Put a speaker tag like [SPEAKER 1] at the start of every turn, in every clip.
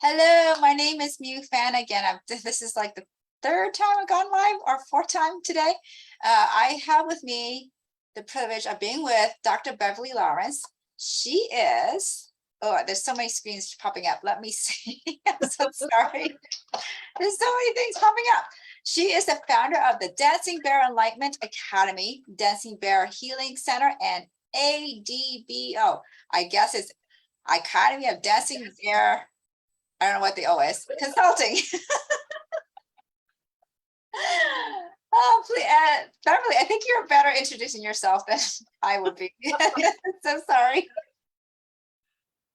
[SPEAKER 1] Hello, my name is Mew Fan again. This is like the third time I've gone live or fourth time today. I have with me the privilege of being with Dr. Beverly Lawrence. She is, oh, there's so many screens popping up. Let me see. I'm so sorry. There's so many things popping up. She is the founder of the Dancing Bear Enlightenment Academy, Dancing Bear Healing Center, and ADBO. I guess it's Academy of Dancing Bear. I don't know what the O is. Consulting. Oh, please, Beverly, I think you're better introducing yourself than I would be. So sorry.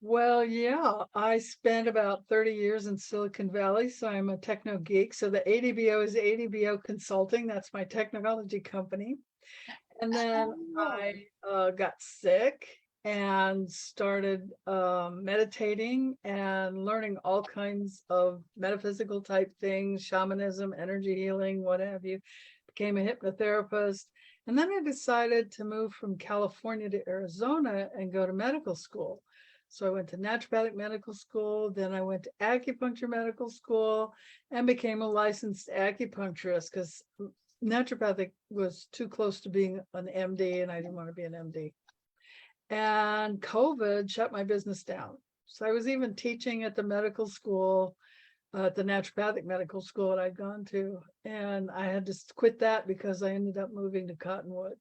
[SPEAKER 2] Well, yeah, I spent about 30 years in Silicon Valley, so I'm a techno geek. So the ADBO is ADBO Consulting. That's my technology company. And then I got sick and started meditating and learning all kinds of metaphysical type things, shamanism, energy healing, what have you. Became a hypnotherapist. And then I decided to move from California to Arizona and go to medical school. So I went to naturopathic medical school, then I went to acupuncture medical school and became a licensed acupuncturist because naturopathic was too close to being an MD and I didn't want to be an MD. And COVID shut my business down. So I was even teaching at the medical school, at the naturopathic medical school that I'd gone to. And I had to quit that because I ended up moving to Cottonwood.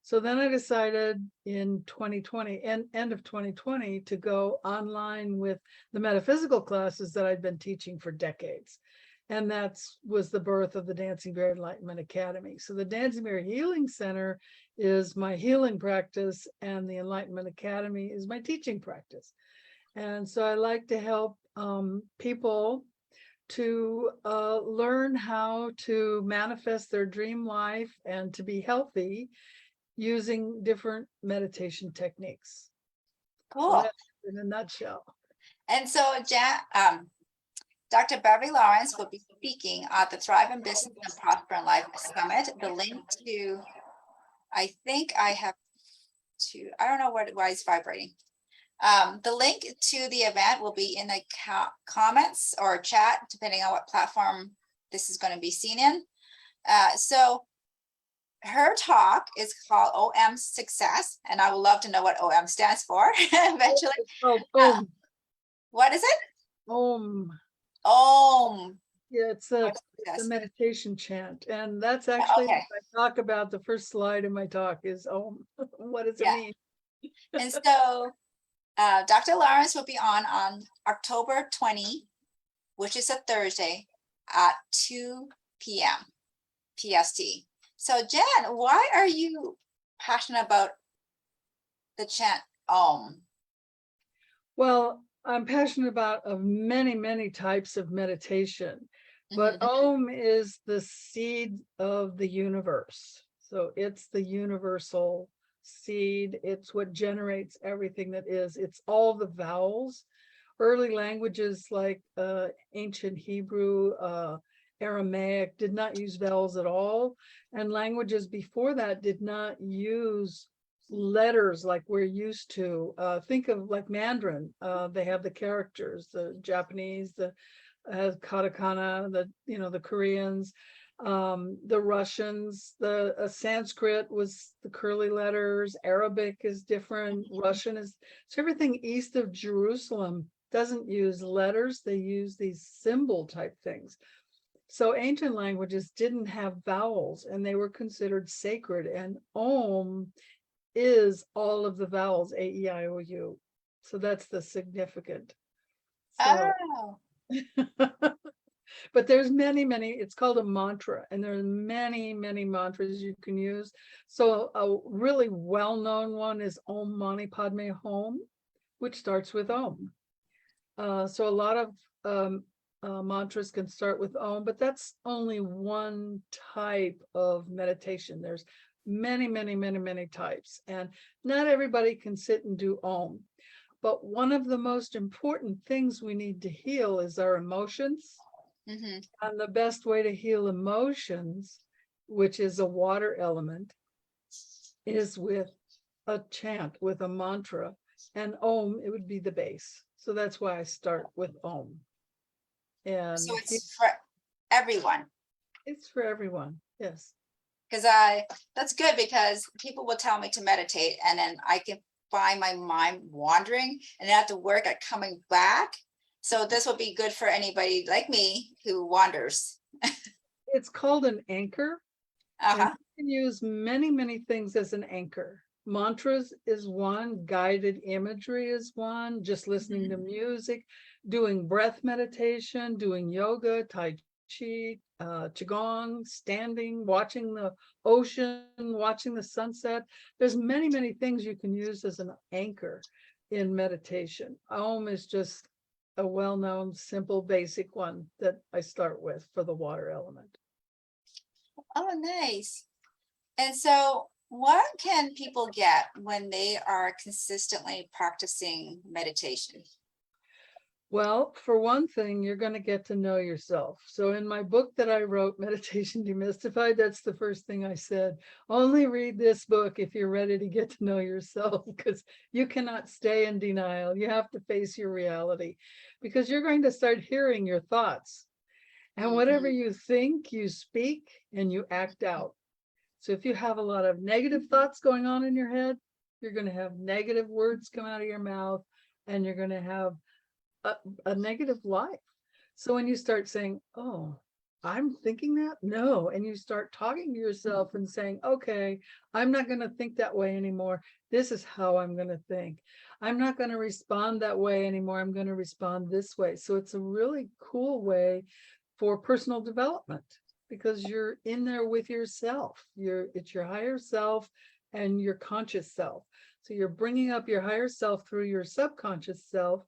[SPEAKER 2] So then I decided in 2020, end of 2020, to go online with the metaphysical classes that I'd been teaching for decades. And that was the birth of the Dancing Bear Enlightenment Academy. So the Dancing Bear Healing Center is my healing practice, and the Enlightenment Academy is my teaching practice. And so I like to help people to learn how to manifest their dream life and to be healthy using different meditation techniques.
[SPEAKER 1] Cool.
[SPEAKER 2] So that's in a nutshell.
[SPEAKER 1] And so, Dr. Beverly Lawrence will be speaking at the Thrive in Business and Prosper in Life Summit. The link to, I think I have to, I don't know why it's vibrating. The link to the event will be in the comments or chat, depending on what platform this is going to be seen in. So her talk is called OM Success, and I would love to know what OM stands for eventually. What is it?
[SPEAKER 2] Om.
[SPEAKER 1] Yeah,
[SPEAKER 2] it's a meditation chant, and that's actually what I talk about. The first slide in my talk is Om. What does it mean?
[SPEAKER 1] And so Dr. Lawrence will be on October 20, which is a Thursday at 2 p.m. PST. So Jen, why are you passionate about the chant Om?
[SPEAKER 2] Well, I'm passionate about many, many types of meditation, but Om is the seed of the universe. So it's the universal seed. It's what generates everything that is. It's all the vowels. Early languages like ancient Hebrew, Aramaic did not use vowels at all. And languages before that did not use letters like we're used to. Think of like Mandarin. They have the characters. The Japanese, the katakana, the Koreans, the Russians, the Sanskrit was the curly letters. Arabic is different. Russian is, so everything east of Jerusalem doesn't use letters. They use these symbol type things. So ancient languages didn't have vowels and they were considered sacred, and Om is all of the vowels, A, E, I, O, U. So that's the significant. So, but there's many, it's called a mantra, and there's many, many mantras you can use. So a really well-known one is Om Mani Padme Hum, which starts with Om. So a lot of mantras can start with Om, but that's only one type of meditation. There's many types, and not everybody can sit and do Om. But one of the most important things we need to heal is our emotions. And the best way to heal emotions, which is a water element, is with a chant, with a mantra. and Om, it would be the base. So that's why I start with Om.
[SPEAKER 1] So
[SPEAKER 2] And
[SPEAKER 1] it's for everyone.
[SPEAKER 2] it's for everyone. Yes.
[SPEAKER 1] Because that's good, because people will tell me to meditate and then I can find my mind wandering and I have to work at coming back. So this will be good for anybody like me who wanders.
[SPEAKER 2] It's called an anchor. And
[SPEAKER 1] Uh-huh.
[SPEAKER 2] you can use many, many things as an anchor. Mantras is one, guided imagery is one, just listening to music, doing breath meditation, doing yoga, Tai Chi, Qigong, standing, watching the ocean, watching the sunset. There's many, many things you can use as an anchor in meditation. Om is just a well-known, simple, basic one that I start with for the water element.
[SPEAKER 1] Oh, nice. And so what can people get when they are consistently practicing meditation?
[SPEAKER 2] Well, for one thing, you're going to get to know yourself. So in my book that I wrote, Meditation Demystified, that's the first thing I said. Only read this book if you're ready to get to know yourself, because you cannot stay in denial. You have to face your reality, because you're going to start hearing your thoughts. And whatever you think, you speak and you act out. So if you have a lot of negative thoughts going on in your head, you're going to have negative words come out of your mouth, and you're going to have a negative life. So when you start saying, oh, I'm thinking that, no, and you start talking to yourself and saying, okay, I'm not going to think that way anymore. This is how I'm going to think. I'm not going to respond that way anymore. I'm going to respond this way. So it's a really cool way for personal development, because you're in there with yourself. It's your higher self and your conscious self. So you're bringing up your higher self through your subconscious self.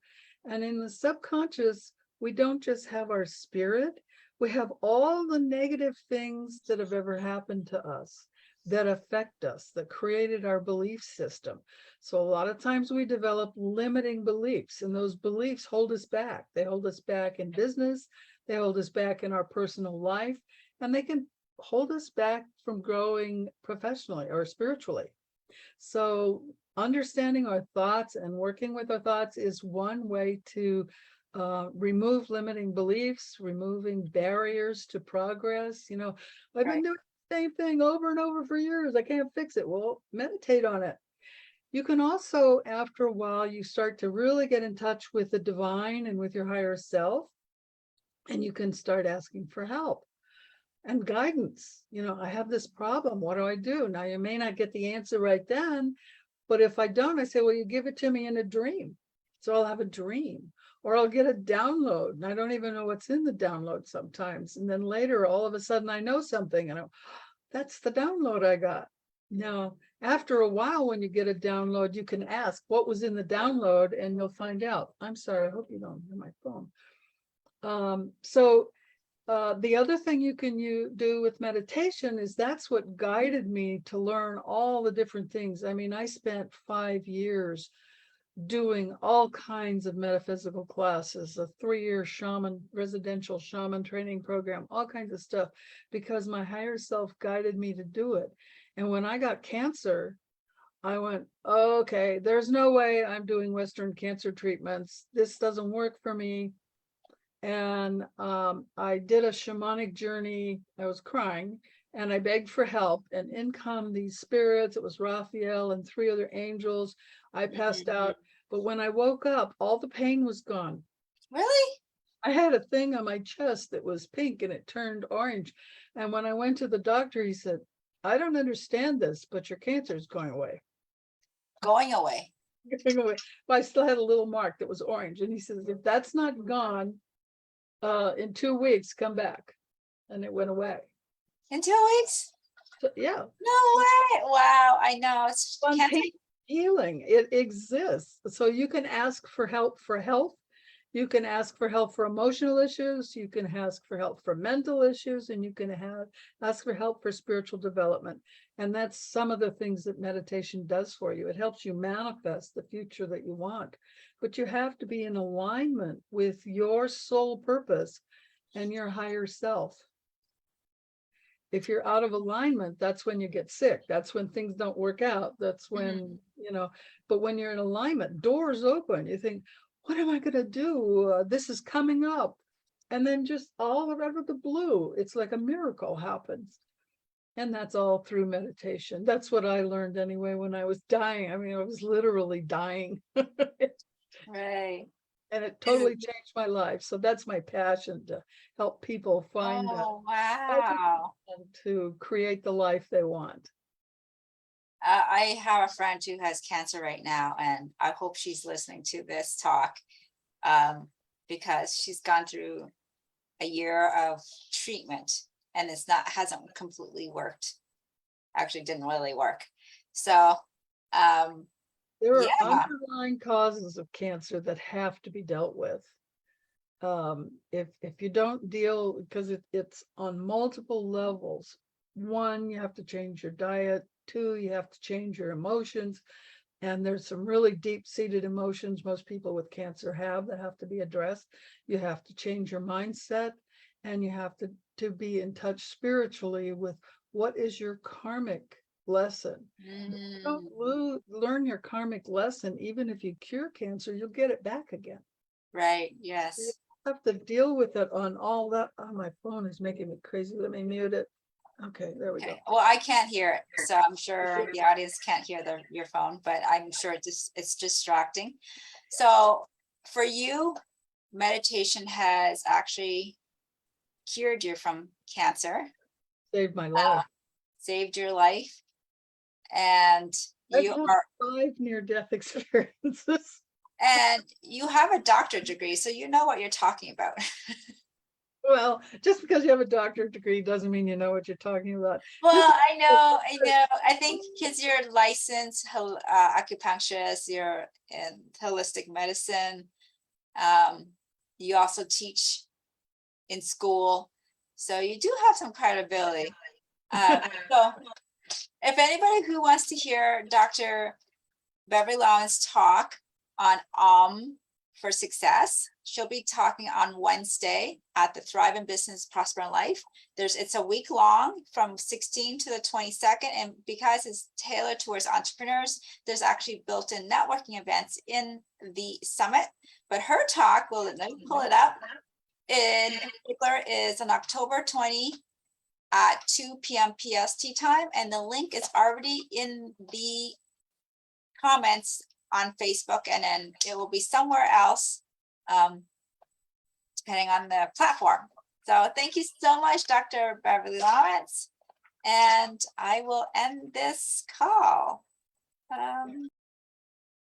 [SPEAKER 2] And in the subconscious, we don't just have our spirit, we have all the negative things that have ever happened to us, that affect us, that created our belief system. So a lot of times we develop limiting beliefs, and those beliefs hold us back. They hold us back in business, they hold us back in our personal life, and they can hold us back from growing professionally or spiritually. So understanding our thoughts and working with our thoughts is one way to remove limiting beliefs, removing barriers to progress. I've been
[SPEAKER 1] Right.
[SPEAKER 2] doing the same thing over and over for years. I can't fix it. Well, meditate on it. You can also, after a while, you start to really get in touch with the divine and with your higher self, and you can start asking for help and guidance. I have this problem. What do I do? Now, you may not get the answer right then, but if I don't, I say, well, you give it to me in a dream. So I'll have a dream, or I'll get a download, and I don't even know what's in the download sometimes. And then later, all of a sudden, I know something, and that's the download I got. Now, after a while, when you get a download, you can ask what was in the download, and you'll find out. I'm sorry, I hope you don't hear my phone. The other thing you can do with meditation is that's what guided me to learn all the different things. I mean, I spent 5 years doing all kinds of metaphysical classes, a 3-year residential shaman training program, all kinds of stuff, because my higher self guided me to do it. And when I got cancer, I went, okay, there's no way I'm doing Western cancer treatments. This doesn't work for me. And I did a shamanic journey. I was crying and I begged for help, and in come these spirits. It was Raphael and 3 other angels. I passed out, but when I woke up, all the pain was gone.
[SPEAKER 1] Really?
[SPEAKER 2] I had a thing on my chest that was pink and it turned orange. And when I went to the doctor, he said, I don't understand this, but your cancer is going away.
[SPEAKER 1] Going away.
[SPEAKER 2] Going away. But I still had a little mark that was orange. And he says, if that's not gone, in 2 weeks, come back. And it went away.
[SPEAKER 1] In 2 weeks?
[SPEAKER 2] So, yeah.
[SPEAKER 1] No way. Wow. I know. It's
[SPEAKER 2] Spontaneous healing, it exists. So you can ask for help for health. You can ask for help for emotional issues. You can ask for help for mental issues, and you can ask for help for spiritual development. And that's some of the things that meditation does for you. It helps you manifest the future that you want, but you have to be in alignment with your soul purpose and your higher self. if you're out of alignment, that's when you get sick. That's when things don't work out. That's when, but when you're in alignment, doors open. You think, what am I going to do? This is coming up. And then just all out of the blue, it's like a miracle happens. And that's all through meditation. That's what I learned anyway when I was dying. I mean, I was literally dying.
[SPEAKER 1] Right.
[SPEAKER 2] And it totally changed my life. So that's my passion, to help people find
[SPEAKER 1] Oh, wow.
[SPEAKER 2] and to create the life they want.
[SPEAKER 1] I have a friend who has cancer right now, and I hope she's listening to this talk, because she's gone through a year of treatment and hasn't completely worked. Actually didn't really work. So
[SPEAKER 2] there are
[SPEAKER 1] yeah.
[SPEAKER 2] underlying causes of cancer that have to be dealt with. If you don't deal, because it's on multiple levels. One, you have to change your diet. Two, you have to change your emotions. And there's some really deep-seated emotions most people with cancer have that have to be addressed. You have to change your mindset, and you have to be in touch spiritually with what is your karmic lesson. Don't learn your karmic lesson. Even if you cure cancer, you'll get it back again.
[SPEAKER 1] Right.
[SPEAKER 2] You
[SPEAKER 1] Yes.
[SPEAKER 2] have to deal with it on all that. Oh, my phone is making me crazy. Let me mute it. Okay, there we go.
[SPEAKER 1] Okay. Well, I can't hear it, so I'm sure the audience can't hear your phone, but I'm sure it's distracting. So for you, meditation has actually cured you from cancer,
[SPEAKER 2] Saved my life.
[SPEAKER 1] saved your life, and
[SPEAKER 2] I've
[SPEAKER 1] you
[SPEAKER 2] had
[SPEAKER 1] are
[SPEAKER 2] 5 near-death experiences.
[SPEAKER 1] and you have a doctorate degree, so you know what you're talking about.
[SPEAKER 2] Well, just because you have a doctorate degree doesn't mean you know what you're talking about.
[SPEAKER 1] Well, I know. I think because you're licensed acupuncturist, you're in holistic medicine. You also teach in school, so you do have some credibility. So if anybody who wants to hear Dr. Beverly Lawrence talk on for success, she'll be talking on Wednesday at the Thrive in Business, Prosper in Life. It's a week long from 16 to the 22nd. And because it's tailored towards entrepreneurs, there's actually built-in networking events in the summit. But her talk, let me pull it up, in particular is on October 20 at 2 p.m. PST time. And the link is already in the comments on Facebook, and then it will be somewhere else, depending on the platform. So thank you so much, Dr. Beverly Lawrence, and I will end this call.